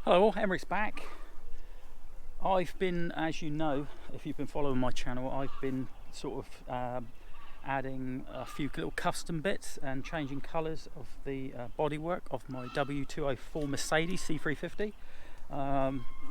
Hello all, Emmerich back. I've been, as you know, if you've been following my channel, I've been sort of adding a few little custom bits and changing colours of the bodywork of my W204 Mercedes C350.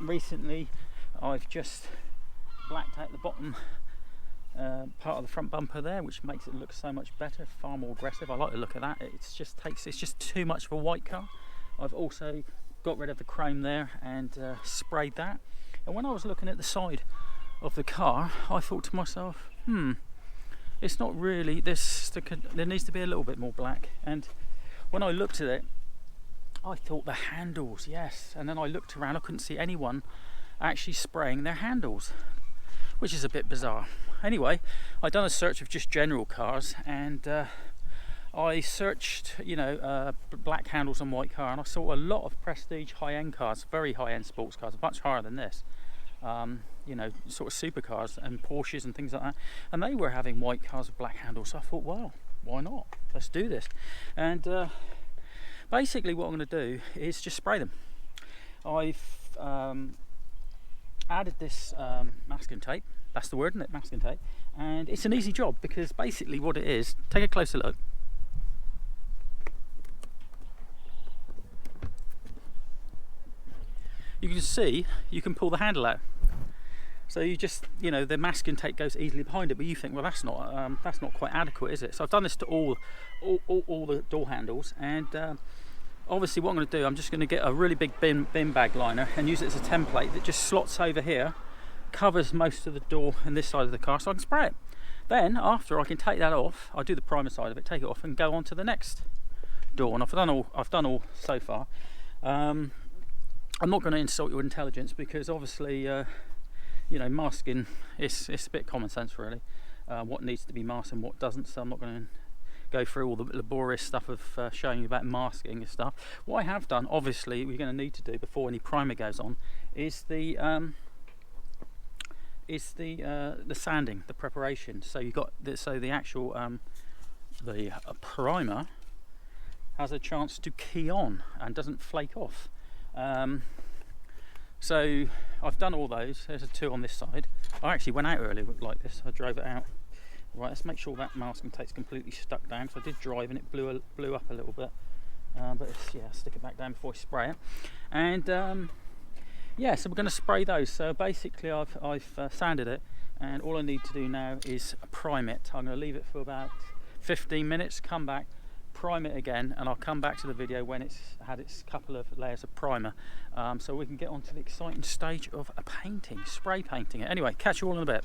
Recently I've just blacked out the bottom part of the front bumper there, which makes it look so much better, far more aggressive. I like the look of that. It's just too much of a white car. I've also got rid of the chrome there and sprayed that. And when I was looking at the side of the car, I thought to myself, it's not really this. There needs to be a little bit more black. And when I looked at it, I thought the handles, yes. And then I looked around, I couldn't see anyone actually spraying their handles, which is a bit bizarre. Anyway, I'd done a search of just general cars, and I searched, black handles on white car, and I saw a lot of prestige high-end cars, very high-end sports cars, much higher than this. Sort of supercars and Porsches and things like that, and they were having white cars with black handles. So I thought, well, why not? Let's do this. And basically, what I'm going to do is just spray them. I've added this masking tape. That's the word, isn't it? Masking tape. And it's an easy job, because basically what it is, take a closer look. You can see you can pull the handle out. So you just, the masking tape goes easily behind it, but you think, well, that's not quite adequate, is it? So I've done this to all the door handles, and obviously what I'm going to do, I'm just going to get a really big bin bag liner and use it as a template that just slots over here, covers most of the door and this side of the car, so I can spray it. Then after, I can take that off. I do the primer side of it, take it off, and go on to the next door. And I've done all so far. I'm not going to insult your intelligence, because obviously, masking it's a bit common sense, really. What needs to be masked and what doesn't. So I'm not going to go through all the laborious stuff of showing you about masking and stuff. What I have done, obviously, we're going to need to do before any primer goes on, is the sanding, the preparation. So you got the actual the primer has a chance to key on and doesn't flake off. So I've done all those. There's a 2 on this side. I actually went out earlier like this. I drove it out. Right, let's make sure that masking tape's completely stuck down. So I did drive and it blew up a little bit. But stick it back down before I spray it. And so we're going to spray those. So basically I've sanded it, and all I need to do now is prime it. I'm going to leave it for about 15 minutes, come back, prime it again, and I'll come back to the video when it's had its couple of layers of primer, so we can get on to the exciting stage of a painting, spray painting it. Anyway, catch you all in a bit.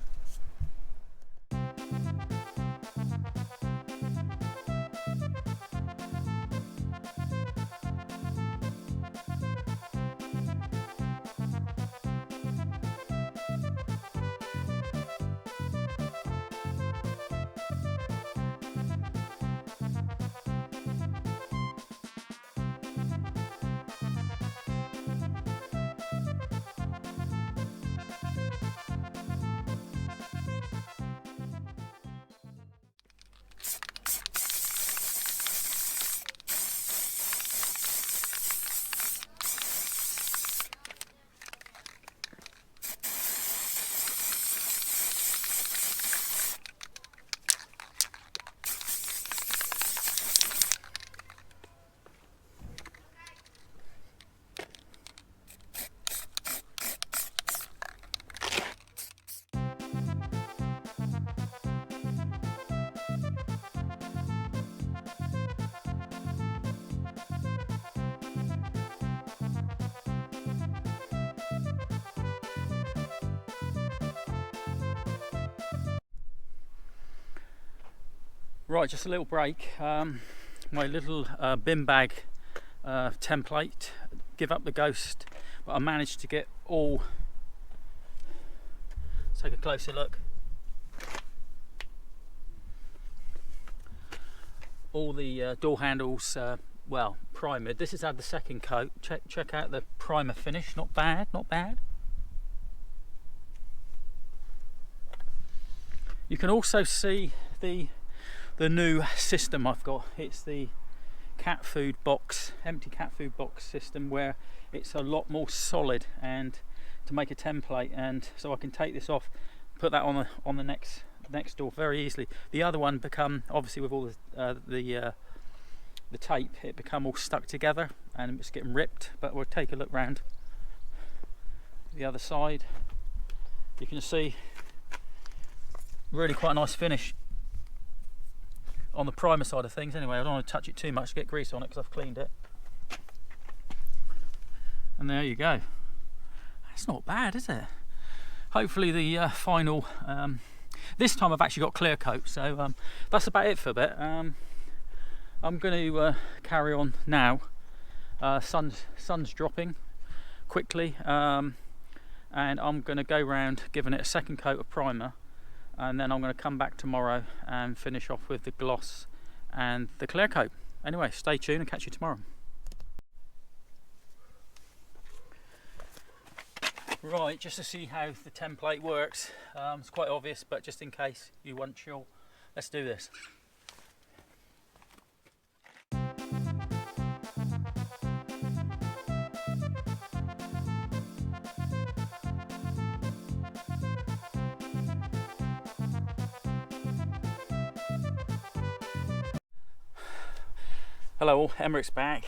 Right, just a little break. My little bin bag template, give up the ghost, but I managed to get all. Let's take a closer look. All the door handles, primered. This has had the second coat. Check out the primer finish. Not bad, not bad. You can also see the new system I've got. It's cat food box, empty cat food box system, where it's a lot more solid, and to make a template, and so I can take this off, put that on the next door very easily. The other one become, obviously with all the tape, it become all stuck together and it's getting ripped. But we'll take a look round the other side. You can see really quite a nice finish on the primer side of things. Anyway, I don't want to touch it too much to get grease on it because I've cleaned it. And there you go. That's not bad, is it? Hopefully the final, this time I've actually got clear coat, so that's about it for a bit. I'm going to carry on now. Sun's dropping quickly, and I'm going to go round giving it a second coat of primer, and then I'm going to come back tomorrow and finish off with the gloss and the clear coat. Anyway, stay tuned and catch you tomorrow. Right, just to see how the template works, it's quite obvious, but just in case you weren't sure, let's do this. Hello all, Emmerich's back.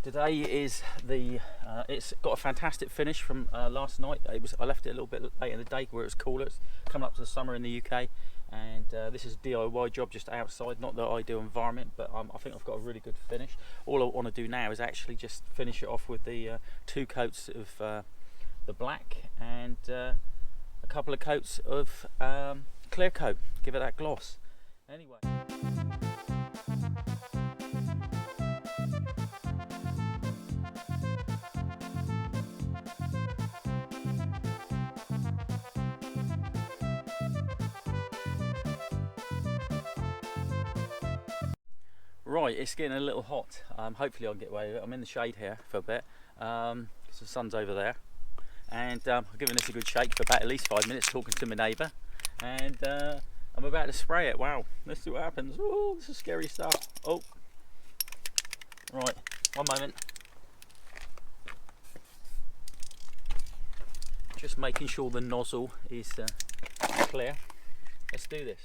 Today is the, it's got a fantastic finish from last night. I left it a little bit late in the day where it was cooler. It's coming up to the summer in the UK, and this is a DIY job just outside, not the ideal environment, but I think I've got a really good finish. All I want to do now is actually just finish it off with the 2 coats of the black and a couple of coats of clear coat, give it that gloss. Anyway. Right, it's getting a little hot. Hopefully I'll get away with it. I'm in the shade here for a bit, because the sun's over there, and I'm giving this a good shake for about at least 5 minutes, talking to my neighbour, and I'm about to spray it. Wow, let's see what happens. Oh, this is scary stuff. Oh, right, one moment. Just making sure the nozzle is clear. Let's do this.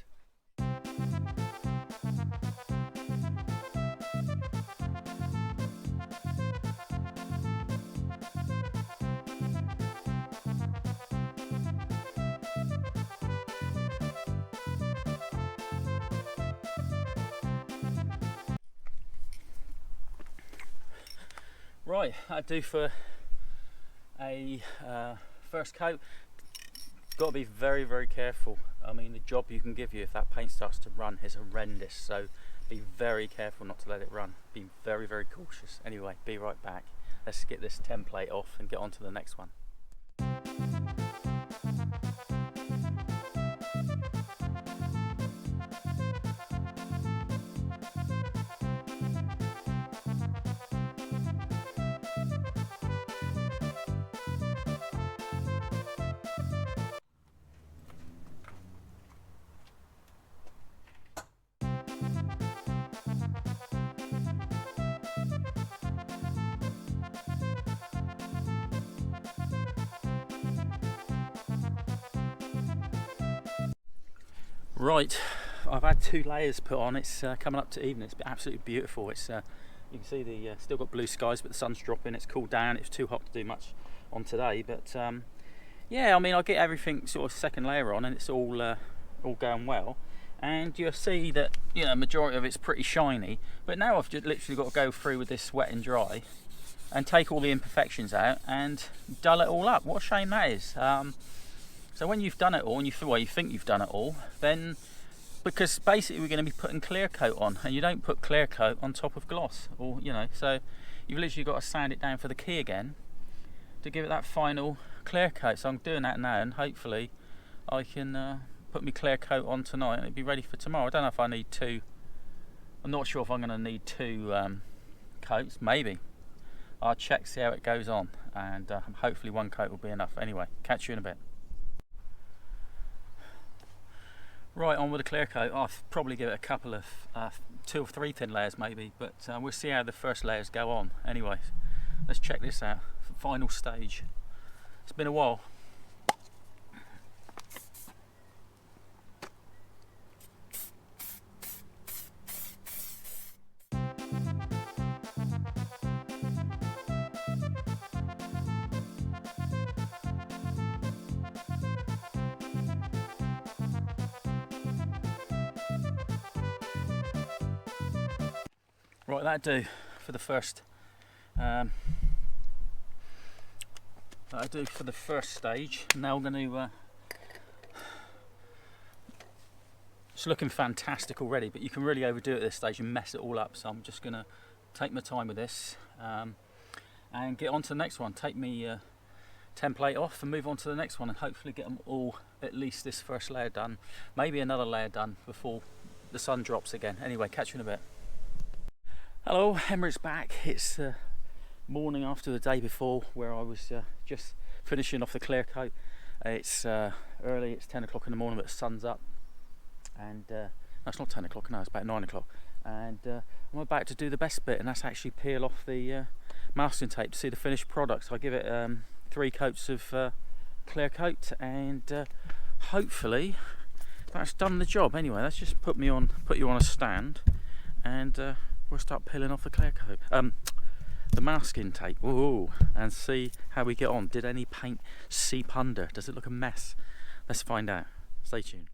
Right, that'd do for a first coat. Got to be very, very careful. I mean, the job you can give you if that paint starts to run is horrendous, so be very careful not to let it run. Be very, very cautious. Anyway, be right back. Let's get this template off and get on to the next one. Right, I've had 2 layers put on. It's coming up to evening. It's absolutely beautiful. It's you can see the still got blue skies, but the sun's dropping. It's cooled down. It's too hot to do much on today, but yeah, I mean, I'll get everything sort of second layer on, and it's all going well. And you'll see that, you know, majority of it's pretty shiny. But now I've just literally got to go through with this wet and dry and take all the imperfections out and dull it all up. What a shame that is. So when you've done it all, and you think you've done it all, then, because basically we're going to be putting clear coat on, and you don't put clear coat on top of gloss, or, you know, so you've literally got to sand it down for the key again to give it that final clear coat. So I'm doing that now, and hopefully I can put my clear coat on tonight and it'll be ready for tomorrow. I don't know if I need 2. I'm not sure if I'm going to need 2 coats. Maybe. I'll check, see how it goes on, and hopefully 1 coat will be enough. Anyway, catch you in a bit. Right, on with the clear coat. I'll probably give it a couple of 2 or 3 thin layers maybe, but we'll see how the first layers go on. Anyway, let's check this out. Final stage. It's been a while. Right, that'll do for the first. That'll do for the first stage. Now I'm going to. It's looking fantastic already, but you can really overdo it at this stage and mess it all up. So I'm just going to take my time with this and get on to the next one. Take me template off and move on to the next one, and hopefully get them all, at least this first layer done. Maybe another layer done before the sun drops again. Anyway, catch you in a bit. Hello, Emirates back. It's the morning after the day before, where I was just finishing off the clear coat. It's early, it's 10 o'clock in the morning, but the sun's up, and no, it's not 10 o'clock, no, it's about 9 o'clock, and I'm about to do the best bit, and that's actually peel off the masking tape to see the finished product. So I give it 3 coats of clear coat, and hopefully that's done the job. Anyway, let's just put you on a stand, and we'll start peeling off the clear coat, the masking tape. Ooh, and see how we get on. Did any paint seep under? Does it look a mess? Let's find out. Stay tuned.